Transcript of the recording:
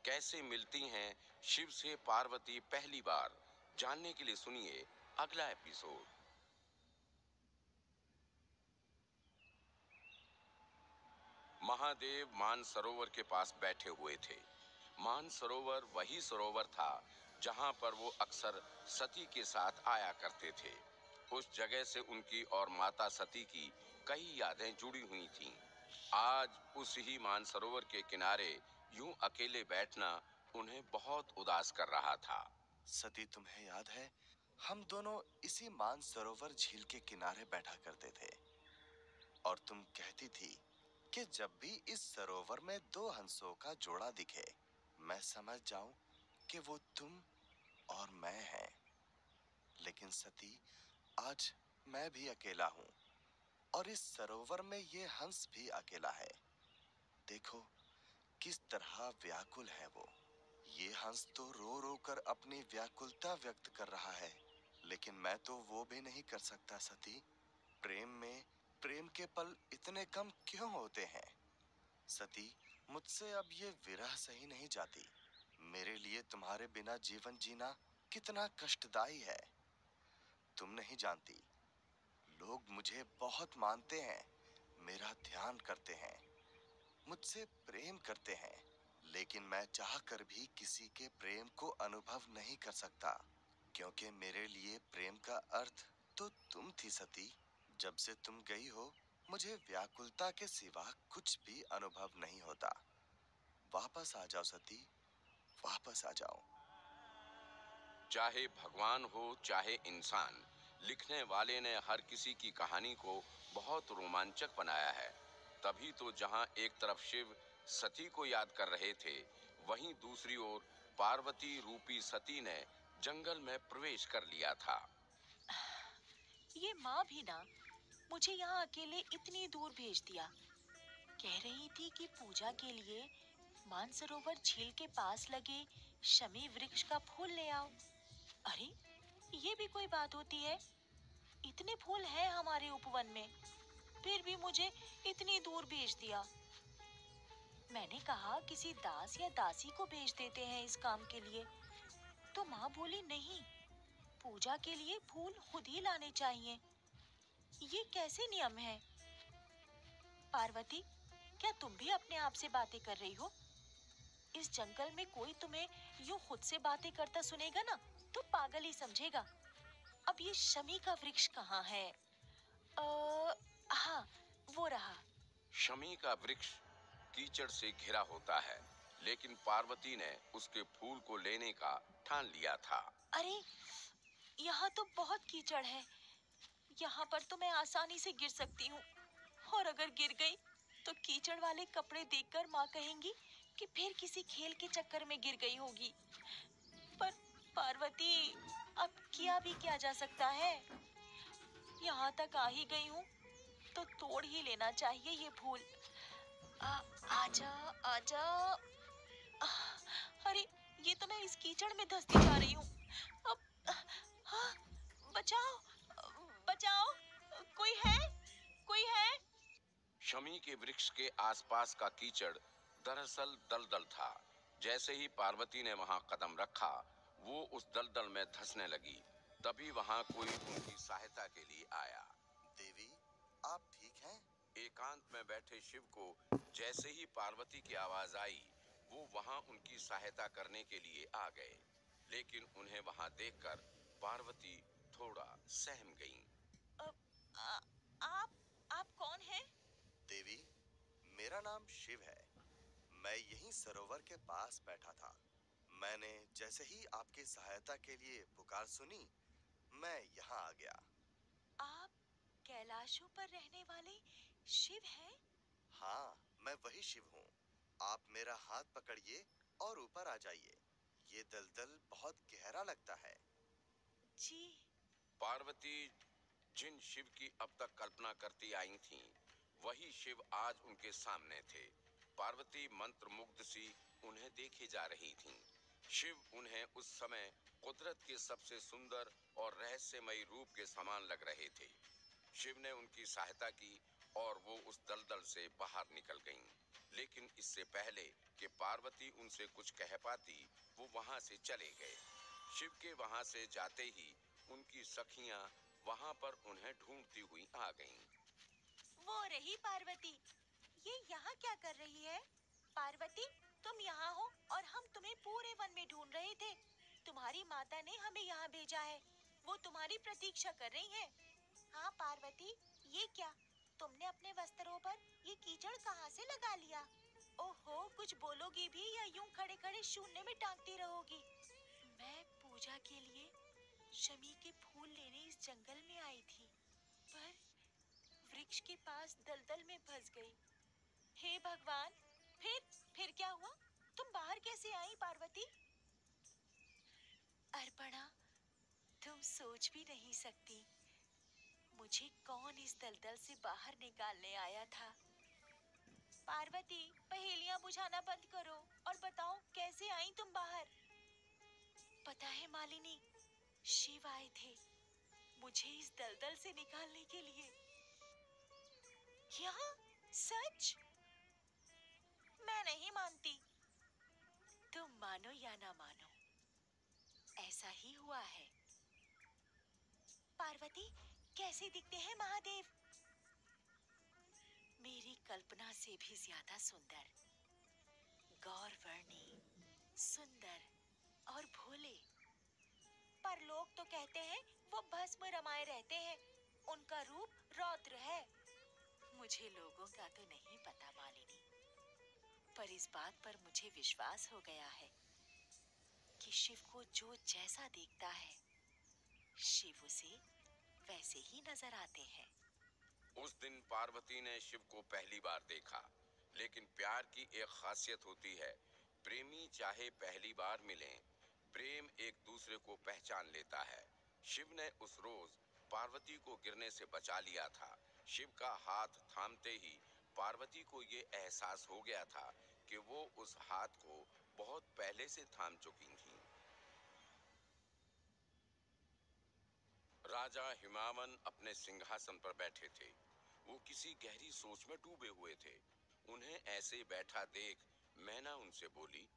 कैसे मिलती हैं शिव से पार्वती पहली बार, जानने के लिए सुनिए अगला एपिसोड। महादेव मानसरोवर के पास बैठे हुए थे। मानसरोवर वही सरोवर था जहां पर वो अक्सर सती के साथ आया करते थे। उस जगह से उनकी और माता सती की कई यादें जुड़ी हुई थीं। आज उस ही मानसरोवर के किनारे यूं अकेले बैठना उन्हें बहुत उदास कर रहा था। सती, तुम्हें याद है हम दोनों इसी मानसरोवर झील के किनारे बैठा करते थे और तुम कहती थी कि जब भी इस सरोवर में दो हंसों का जोड़ा दिखे, मैं समझ जाऊं कि वो तुम और मैं हैं। लेकिन सती, आज मैं भी अकेला हूं और इस सरोवर में ये हंस भी अकेला है। देखो किस तरह व्याकुल है वो। ये हंस तो रो रो कर अपनी व्याकुलता व्यक्त कर रहा है, लेकिन मैं तो वो भी नहीं कर सकता सती। प्रेम में प्रेम के पल इतने कम क्यों होते हैं? सती, मुझसे अब ये विरह सही नहीं जाती। मेरे लिए तुम्हारे बिना जीवन जीना कितना कष्टदायी है, तुम नहीं जानती। लोग मुझे बहुत मानते हैं, मेरा ध्यान करते हैं, मुझसे प्रेम करते हैं, लेकिन मैं चाहकर भी किसी के प्रेम को अनुभव नहीं कर सकता, क्योंकि मेरे लिए प्रेम का अर्थ तो तुम थी सती। जब से तुम गई हो, मुझे व्याकुलता के सिवा कुछ भी अनुभव नहीं होता। वापस आ जाओ सती, वापस आ जाओ। चाहे भगवान हो चाहे इंसान, लिखने वाले ने हर किसी की कहानी को बहुत रोमांचक बनाया है। तभी तो जहां एक तरफ शिव सती को याद कर रहे थे, वहीं दूसरी ओर पार्वती रूपी सती ने जंगल में प्रवेश कर लिया था। ये माँ भी ना मुझे यहाँ अकेले इतनी दूर भेज दिया। कह रही थी कि पूजा के लिए मानसरोवर झील के पास लगे शमी वृक्ष का फूल ले आओ। अरे, ये भी कोई बात होती है? इतने फूल हैं हमारे उपवन में, फिर भी मुझे इतनी दूर भेज दिया। मैंने कहा किसी दास या दासी को भेज देते हैं इस काम के लिए, तो माँ बोली नहीं, पूजा के लिए फूल खुद ही लाने चाहिए। ये कैसे नियम है? पार्वती, क्या तुम भी अपने आप से बातें कर रही हो? इस जंगल में कोई तुम्हें यूं खुद से बातें करता सुनेगा ना, तो पागल ही समझेगा। अब ये शमी का वृक्ष कहाँ है? हाँ, वो रहा। शमी का वृक्ष कीचड़ से घिरा होता है, लेकिन पार्वती ने उसके फूल को लेने का ठान लिया था। अरे, यहाँ तो बहुत कीचड़ है। यहाँ पर तो मैं आसानी से गिर सकती हूँ, और अगर गिर गई तो कीचड़ वाले कपड़े देखकर माँ कहेंगी कि फिर किसी खेल के चक्कर में गिर गई होगी। पर पार्वती, अब किया भी क्या जा सकता है? यहाँ तक आ ही गई हूँ तो तोड़ ही लेना चाहिए ये फूल। आजा आजा। अरे, ये तो मैं इस कीचड़ में धंसती जा रही हूँ। अब हाँ, बचाओ, बचाओ, कोई है? कोई है? शमी के वृक्ष के आसपास का कीचड़ दरअसल दलदल था। जैसे ही पार्वती ने वहां कदम रखा, वो उस दलदल में धंसने लगी। तभी वहां कोई उनकी सहायता के लिए आया। देवी, आप ठीक हैं? एकांत में बैठे शिव को जैसे ही पार्वती की आवाज आई, वो वहां उनकी सहायता करने के लिए आ गए। लेकिन उन्हें वहां देखकर पार्वती थोड़ा सहम गईं। अब आ, आप कौन हैं? देवी, मेरा नाम शिव है। मैं यहीं सरोवर के पास बैठा था। मैंने जैसे ही आपकी सहायता के लिए पुकार सुनी, मैं यहाँ आ गया। आप कैलाशों पर रहने वाले शिव हैं? हाँ, मैं वही शिव हूँ। आप मेरा हाथ पकड़िए और ऊपर आ जाइए। ये दलदल बहुत गहरा लगता है। जी। पार्वती जिन शिव की अब तक कल्पना करती आई थीं, वही शिव आज उनके सामने थे। पार्वती मंत्र मुग्ध सी उन्हें देखे जा रही थीं। शिव उन्हें उस समय कुदरत के सबसे सुंदर और रहस्यमयी रूप के समान लग रहे थे। शिव ने उनकी सहायता की और वो उस दलदल से बाहर निकल गईं। लेकिन इससे पहले कि पार्वती उनसे कुछ कह पाती, वो वहां से चले गए। शिव के वहां से जाते ही उनकी सखियां वहां पर उन्हें ढूंढती हुई आ गईं। वो रही पार्वती। ये यहाँ क्या कर रही है? पार्वती, तुम यहाँ हो और हम तुम्हें पूरे वन में ढूंढ रहे थे। तुम्हारी माता ने हमें यहाँ भेजा है। वो तुम्हारी प्रतीक्षा कर रही है। हाँ पार्वती, ये क्या? तुमने अपने वस्त्रों पर ये कीचड़ कहाँ से लगा लिया? ओहो, कुछ बोलोगी भी या यूं खड़े खड़े शून्य में टांगती रहोगी? मैं पूजा के लिए शमी के फूल लेने इस जंगल में आई थी, पर वृक्ष के पास दलदल में फंस गई। हे भगवान, फिर क्या हुआ? तुम बाहर कैसे आई पार्वती? अर्पणा, तुम सोच भी नहीं सकती मुझे कौन इस दलदल से बाहर निकालने आया था। पार्वती, पहेलियां बुझाना बंद करो और बताओ कैसे आई तुम बाहर? पता है मालिनी, शिव आए थे मुझे इस दलदल से निकालने के लिए। क्या? सच? मैं नहीं मानती। तुम मानो या ना मानो, ऐसा ही हुआ है। पार्वती, कैसे दिखते हैं महादेव? मेरी कल्पना से भी ज्यादा सुंदर, गौरवर्णी, सुंदर और भोले। पर लोग तो कहते हैं वो भस्म रमाए रहते हैं। उनका रूप रौद्र है। मुझे लोगों का तो नहीं पता मालिनी, पर इस बात पर मुझे विश्वास हो गया है कि शिव को जो जैसा देखता है, शिव उसे वैसे ही नजर आते हैं। उस दिन पार्वती ने शिव को पहली बार देखा, लेकिन प्यार की एक खासियत होती है, प्रेमी चाहे पहली बार मिलें, प्रेम एक दूसरे को पहचान लेता है। शिव ने उस रोज पार्वती को गिरने से बचा लिया था। शिव का हाथ थामते ही पार्वती को ये एहसास हो गया था कि वो उस हाथ को बहुत पहले से थाम चुकी थीं। राजा हिमावन अपने सिंहासन पर बैठे थे। वो किसी गहरी सोच में डूबे हुए थे। उन्हें ऐसे बैठा देख मैना उनसे बोली,